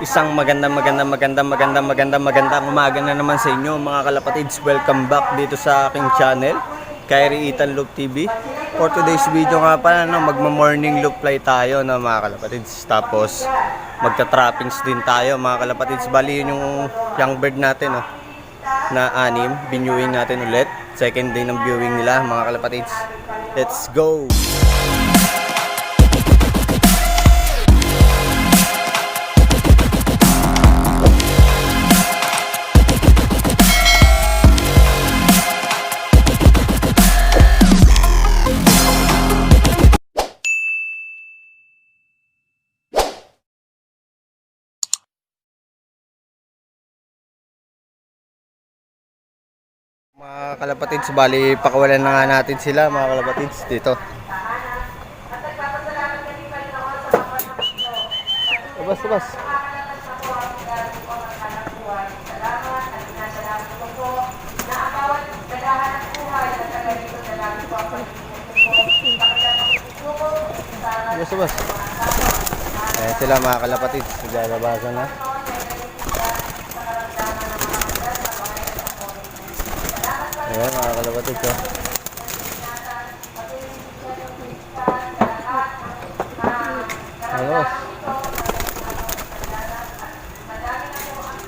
Isang magandang umaga na naman sa inyo mga kalapatids. Welcome back dito sa aking channel, Kyrie Ethan Loop TV. For today's video nga pala, magma-morning loop fly tayo na mga kalapatids. Tapos magta-trappings din tayo mga kalapatids. Bali yun yung young bird natin na 6, binuwing natin ulit. Second day ng viewing nila mga kalapatids. Let's go! Mga kalapatids, bali pakawalan na nga natin sila mga kalapatids dito. Labas. Labas. Ayan sila mga kalapatids, naglalabasan na. Ayan mga kalapatids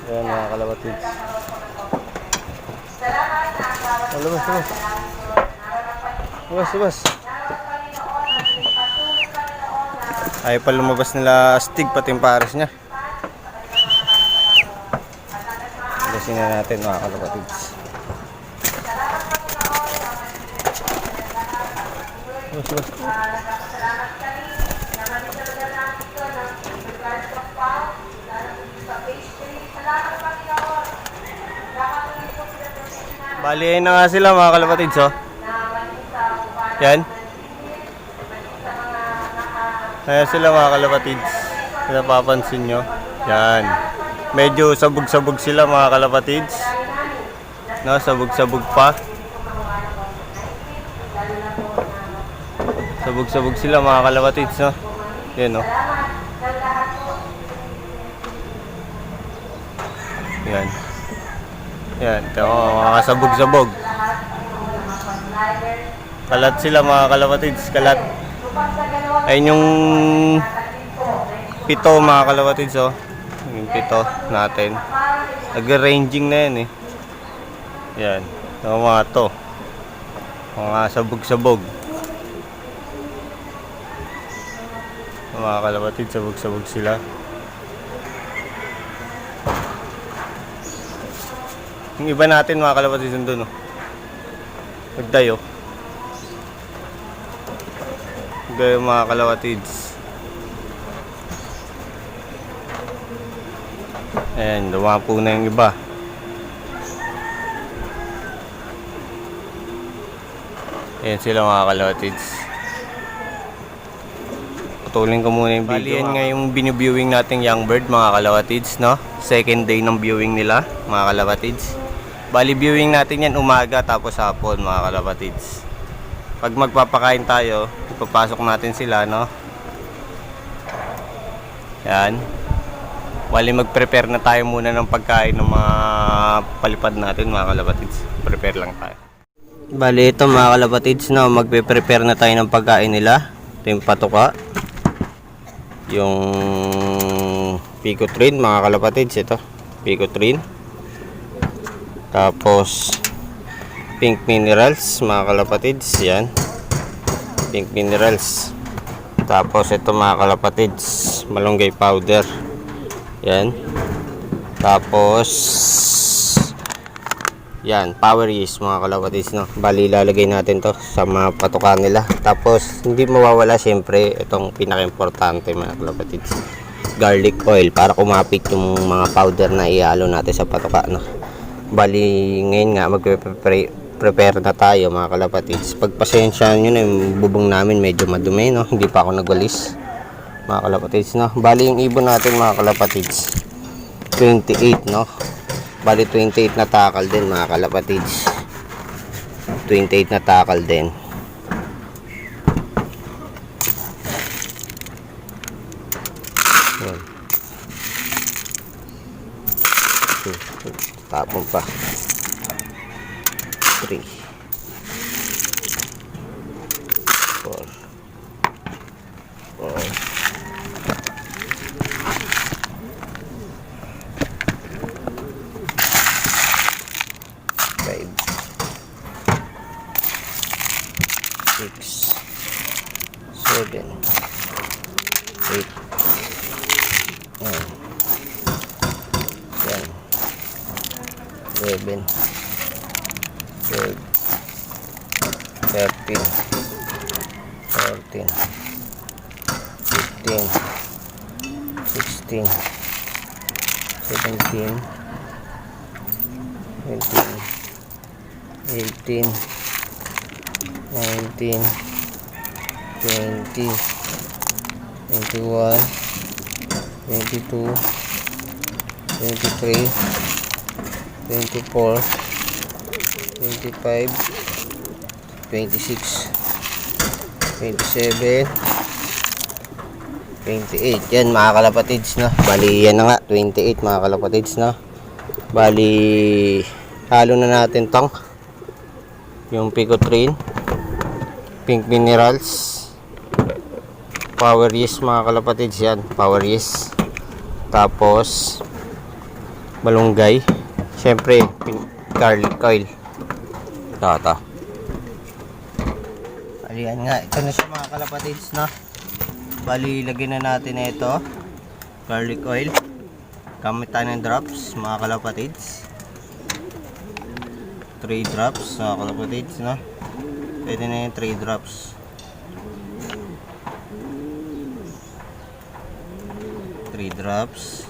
Ayan mga kalapatids. Labas. Ayaw pa lumabas nila astig, pati yung pares niya. Lasin na natin mga kalapatids. Bali na nga sila mga kalapatids Yan. Ayan sila mga kalapatids. Napapansin nyo. Yan. Medyo sabog-sabog sila mga kalapatids. Sabog-sabog pa. Sabog-sabog sila mga kalapatids Yan Yan, ito mga sabog-sabog. Kalat sila mga kalapatids, kalat. Ayun yung pito mga kalapatids Yung pito natin. Nag-ranging na yan Yan, ito mga to. Mga sabog-sabog. Mga kalapatids, sabog-sabog sila. Yung iba natin mga kalapatids nandun nagdayo. Nagdayo mga kalapatids. Ayan, dumapo na yung iba. Ayan sila mga kalapatids. Putulin ko muna yung video. Bali yan nga yung biniviewing nating young bird mga kalapatids Second day ng viewing nila mga kalapatids. Bali viewing natin yan umaga tapos hapon mga kalapatids. Pag magpapakain tayo, ipapasok natin sila Yan. Bali mag-prepare na tayo muna ng pagkain ng mga palipad natin mga kalapatids. Prepare lang tayo. Bali ito mga kalapatids magpe-prepare na tayo ng pagkain nila. Ito yung patuka. Yung Picotrin mga kalapatids, ito Picotrin. Tapos pink minerals mga kalapatids, yan pink minerals. Tapos ito mga kalapatids, malunggay powder, yan. Tapos yan, power yeast mga kalapatids Bali lalagay natin to sa mga patukan nila. Tapos hindi mawawala syempre itong pinaka-importante mga kalapatids, garlic oil, para kumapit yung mga powder na ihalo natin sa patuka Bali ngayon nga magpe-prepare na tayo mga kalapatids. Pagpasensyahan nyo na yung bubong namin medyo madumi hindi pa ako nagwalis mga kalapatids Bali yung ibon natin mga kalapatids 28 Bali 28 na takal din mga kalapatids. 28 na takal din. Yan. Tapon pa. 3, 4, 5, 6, 7, 8, 9, 10, 11, 12, 13, 14, 15, 16, 17, 18, 19, 20, 21, 22, 23, 24, 25, 26, 27, 28. Yan mga kalapatids, no? Bali yan na nga, 28 mga kalapatids, no? Bali halo na natin tong yung Picotrine, Pink Minerals, Power Yes mga kalapatids. Yan, Power Yes. Tapos malunggay, syempre garlic oil. Ito. Alian nga, ito na siya mga kalapatids, no? Bali lagyan na natin na ito garlic oil. Gamit tayo ng drops mga kalapatids, 3 drops mga kalapatids, no? Pwede na yung 3 drops. 3 drops.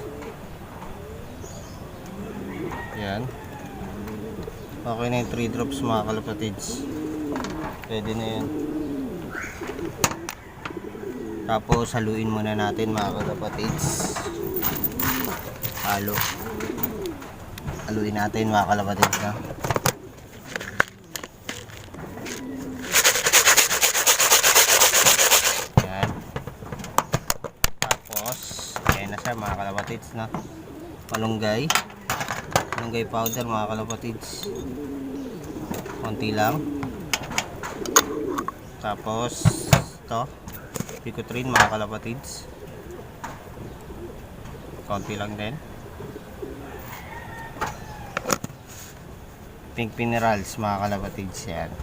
Yan. Okay na yung 3 drops mga kalapatids. Pwede na yan. Tapos haluin muna natin mga kalapatids. Haluin natin mga kalapatids, no? Yan. Tapos ayan na siya mga kalapatids, no? Malunggay powder mga kalapatids, konti lang. Tapos ito Picotrine mga kalapatids, konti lang din. Pink Minerals mga kalapatids. Yan,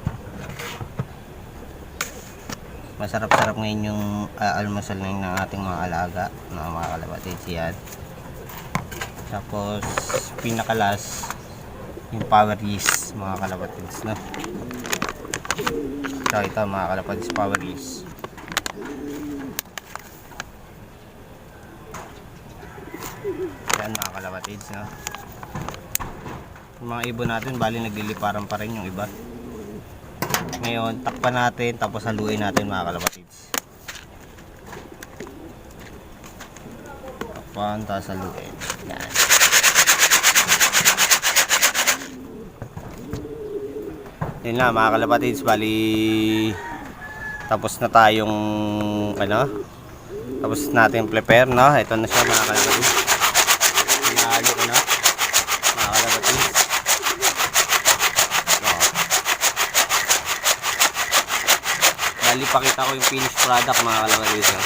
masarap-sarap ngayon yung almusal ng ating mga alaga na mga kalapatids. Yan. Tapos pinakalas yung Power Yes mga kalapatids, no? Ito mga kalapatids, Power Yes. Yan mga kalapatids, no? Yung mga ibon natin bali nagliliparan pa rin yung iba. Ngayon takpan natin, tapos haluin natin mga kalapatids. Takpan, tapos haluin. Yan. Yun na mga kalapatids, bali tapos na tayong tapos natin prepare, no? Ito na siya mga kalapatids. Hinahalo ko na mga kalapatids. Bali pakita ko yung finished product mga kalapatids, no?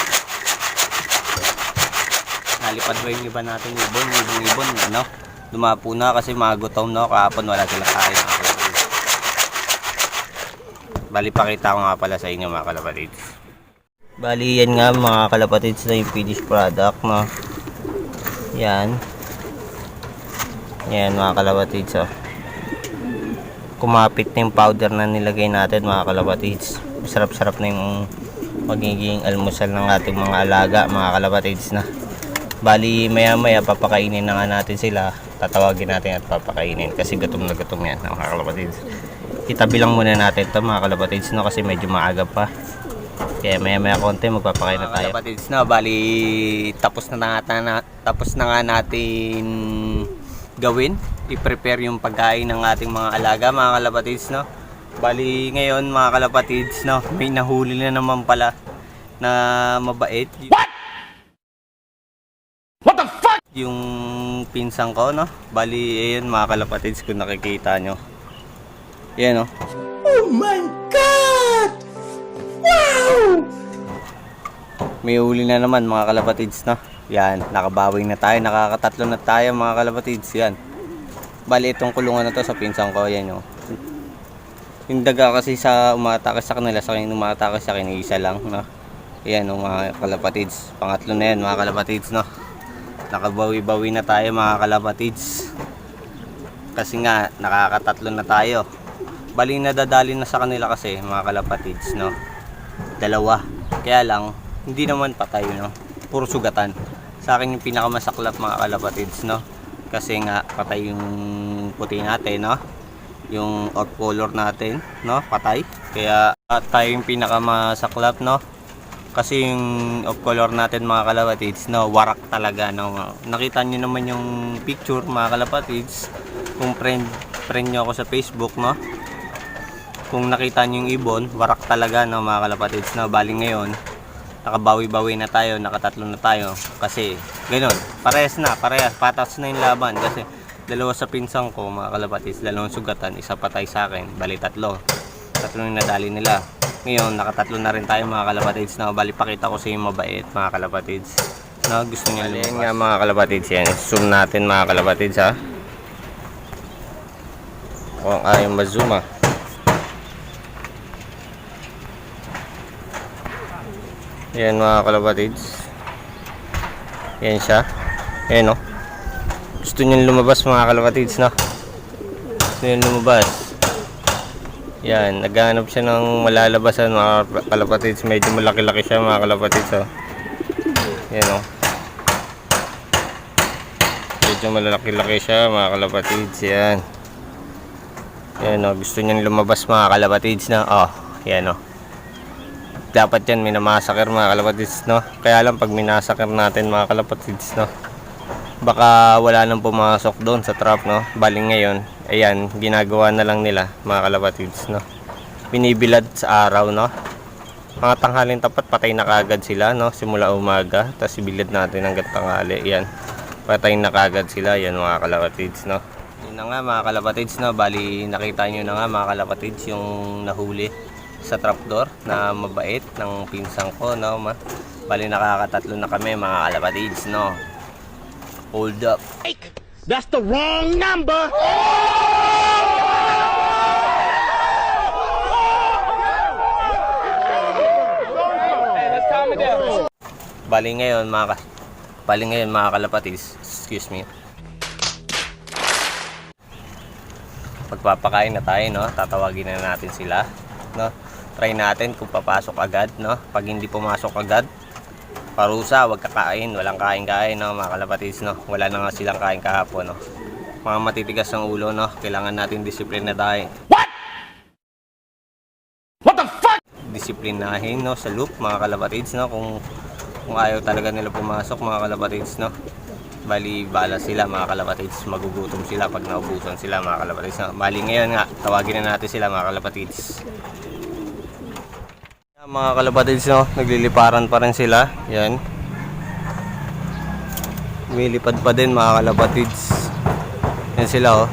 Nalipad ba yung iba natin ibon, ano? Dumapo na kasi mga gutom, no? Kahapon wala sila kain mga kalapatids. Bali pakita ko nga pala sa inyo mga kalapatids. Bali yan nga mga kalapatids na yung finished product, no? Yan mga kalapatids, oh. Kumapit na yung powder na nilagay natin mga kalapatids. Sarap-sarap na yung magiging almusal ng ating mga alaga mga kalapatids, na. Bali maya papakainin na nga natin sila. Tatawagin natin at papakainin kasi gutom na gutom yan mga kalapatids. Itabi lang muna natin ito mga kalapatids, no? Kasi medyo maaga pa. Kaya maya konti magpapakain na tayo. Kalapatids, no? Bali tapos na nga natin gawin, i-prepare yung pagkain ng ating mga alaga mga kalapatids, no? Bali ngayon mga kalapatids, no? May nahuli na naman pala na mabait. What the fuck? Yung pinsan ko, no? Bali, ayun mga kalapatids, kung nakikita nyo. Yan, no? Oh my God! Wow! May uli na naman mga kalapatids, no? Yan, nakabawi na tayo, nakakatatlo na tayo mga kalapatids, yan. Bali, itong kulungan na to sa pinsan ko, yan, no? Yung daga kasi sa umatake sa kanila, sa akin umatake sa akin, isa lang, no? Yan, no, mga kalapatids. Pangatlo na yan mga kalapatids, no? Nakabawi-bawi na tayo mga kalapatids. Kasi nga, nakakatatlo na tayo. Bali, nadadali na sa kanila kasi mga kalapatids, no? Dalawa. Kaya lang, hindi naman patay, no? Puro sugatan. Sa akin yung pinakamasaklap mga kalapatids, no? Kasi nga, patay yung puti natin, no? Yung off color natin, no? Patay. Kaya tayo yung pinakamasaklap, no? Kasi yung off color natin mga kalapatids, no? Warak talaga, no? Nakita nyo naman yung picture mga kalapatids. Kung friend nyo ako sa Facebook, no? Kung nakita nyo yung ibon, warak talaga, no mga kalapatids, no? Bali ngayon, nakabawi-bawi na tayo, nakatatlo na tayo. Kasi, ganoon, parehas, patas na yung laban. Kasi, dalawa sa pinsang ko, mga kalapatids, dalawang sugatan, isa patay sa akin, bali tatlo yung nadali nila. Ngayon, nakatatlo na rin tayo mga kalapatids, na bali pakita ko sa yung mabait mga kalapatids, na gusto niya lumabas. Yan nga mga kalapatids, yan, zoom natin mga kalapatids, ha. Kung ayaw ma-zoom, ha. Yan mga kalapatids, yan siya, yan, no. Gusto niyo lumabas mga kalapatids, no? Gusto niyo lumabas. Yan, naghahanap siya ng malalabasan mga kalapatids. Medyo malaki-laki siya mga kalapatids, oh. Yan, oh. Medyo malaki-laki siya mga kalapatids, yan. Yan, oh. Gusto niyo lumabas mga kalapatids, no? Oh, yan, oh. Dapat yan minamasaker mga kalapatids, no? Kaya lang pag minasaker natin mga kalapatids, no? Baka wala nang pumasok doon sa trap, no? Baling ngayon, ayan, ginagawa na lang nila mga kalapatids, no? Binibilad sa araw, no? Mga tanghalin tapat, patay na kagad sila, no? Simula umaga, tapos ibilad natin hanggang tanghali, ayan. Patay na kagad sila, yan mga kalapatids, no? Yun na nga mga kalapatids, no? Bali, nakita nyo na nga mga kalapatids yung nahuli sa trapdoor na mabait ng pinsang ko, no? Bali, nakakatatlo na kami mga kalapatids, no? Hold up. That's the wrong number! Bali ngayon mga kalapatids, excuse me. Pagpapakain na tayo, no? Tatawagin na natin sila, no? Try natin kung papasok agad, no? Pag hindi pumasok agad, parusa, wag kakain, walang kain-kain, no mga kalapatids, no. Wala na nga silang kain kahapon, no. Mga matitigas ng ulo, no. Kailangan natin disiplina tayo. What the fuck? Disiplinahin, no, sa loop mga kalapatids, no. Kung ayaw talaga nila pumasok mga kalapatids, no. Bali bala sila mga kalapatids, magugutom sila pag naubusan sila mga kalapatids, no. Bali ngayon nga, tawagin na natin sila mga kalapatids. Mga kalapatids, no, nagliliparan pa rin sila. Yan, lumilipad pa din mga kalapatids. Yan sila, oh.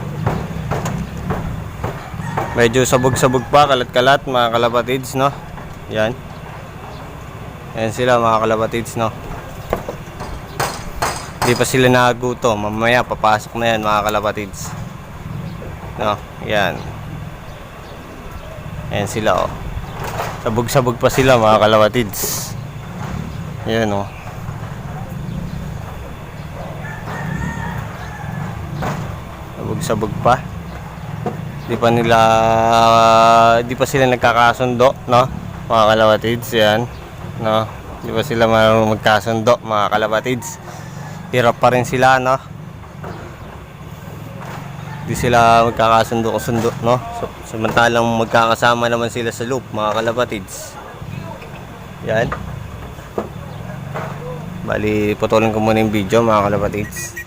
Medyo sabog-sabog pa, kalat-kalat mga kalapatids, no. Yan, yan sila mga kalapatids, no. Hindi pa sila nagutom, mamaya papasok na yan mga kalapatids, no. Yan, yan sila, oh. Sabog-sabog pa sila mga kalapatids. Yan, oh. Sabog-sabog pa. Di pa sila nagkakasundo, no? Mga kalapatids, yan, no? Di pa sila magkasundo mga kalapatids. Hirap pa rin sila, no? Di sila magkakasundo-sundo, no? Samantalang magkakasama naman sila sa loop mga kalapatids. Yan. Bali, putulin ko muna yung video mga kalapatids.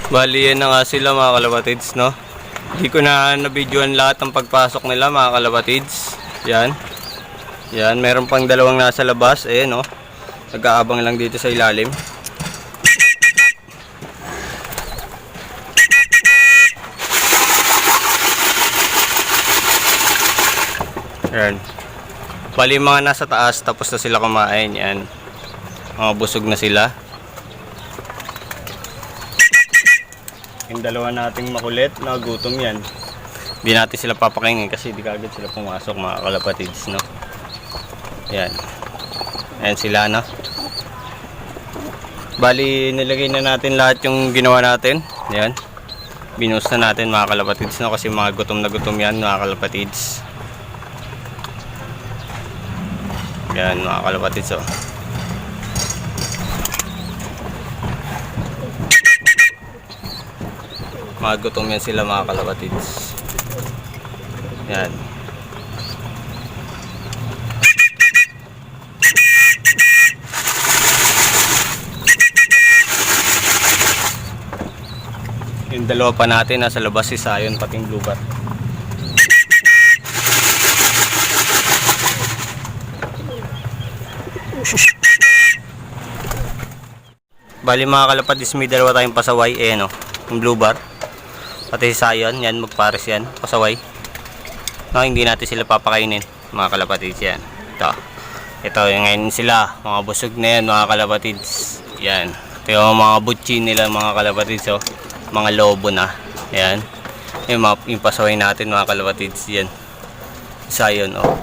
Bali, yan na nga sila mga kalapatids, no? Hindi ko na nabidyoan lahat ng pagpasok nila mga kalapatids. Yan. Yan, meron pang dalawang nasa labas. Ayan, no? Nag-aabang lang dito sa ilalim. Yan. Bali, mga nasa taas, tapos na sila kumain. Yan. Mga busog na sila. Yung dalawa nating makulit, nagutom yan. Hindi natin sila papakainin kasi di kagad sila pumasok mga kalapatids, no? Yan. Ayan sila, no? Bali, nilagay na natin lahat yung ginawa natin. Yan. Binus na natin mga kalapatids, no? Kasi mga gutom na gutom yan mga kalapatids. Yan mga kalapatids, oh. Magutom yan sila mga kalapatids. Yan. Yung dalawa pa natin nasa labas, si Sayon pating blue bat. Bali mga kalapatids, may dalawa tayong pasaway, no? Yung blue bar. Pati si Sayon, yan, magpares yan, pasaway. No, hindi natin sila papakainin, mga kalapatids, yan. Ito, yung ngayon sila, mga busog na yan, mga kalapatids. Yan. Ito yung mga butchi nila, mga kalapatids, oh. Mga lobo na. Yan. Yung pasaway natin, mga kalapatids, yan. Sayon, oh.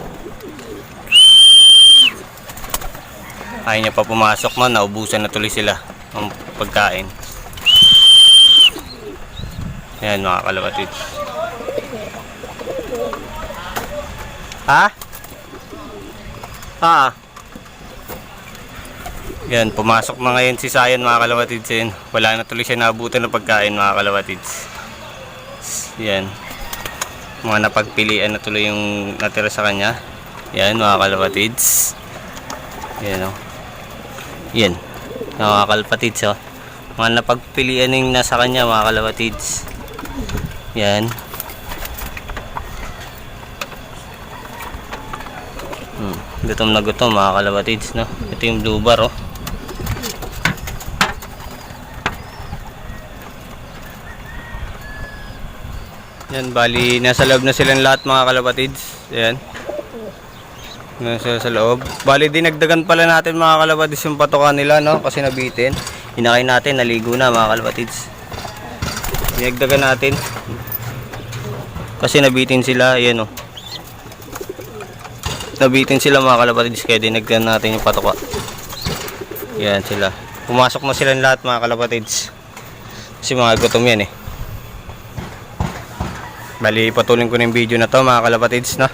Ayaw niya pa pumasok, no, naubusan na tuloy sila ng pagkain. Ayan mga kalapatids. Ha? Yan, pumasok na ngayon si Sayon mga kalapatids. Yan. Wala na tuloy siya naabutan ng pagkain mga kalapatids. Yan. Mga napagpilian na tuloy yung natira sa kanya. Yan mga kalapatids. Yan, oh. Yan. Mga kalapatids, oh. Mga napagpilian yung nasa kanya mga kalapatids. Yan. Gutom na gutom mga kalapatids, no? Ito yung blue bar, oh. Yan, bali nasa loob na silang lahat mga kalapatids. Yan. Nasa sa loob. Bali dinagdagan pala natin mga kalapatids yung patokan nila, no? Kasi nabitin. Hinakay natin, naligo na mga kalapatids. Dinagdagan natin. Kasi nabitin sila, ayan, oh. Nabitin sila mga kalapatids, kaya dinagdagan natin yung patoka. Yan sila. Pumasok na silang lahat mga kalapatids. Kasi mga gutom yan, eh. Bali, patuloy ko na yung video na to mga kalapatids, no?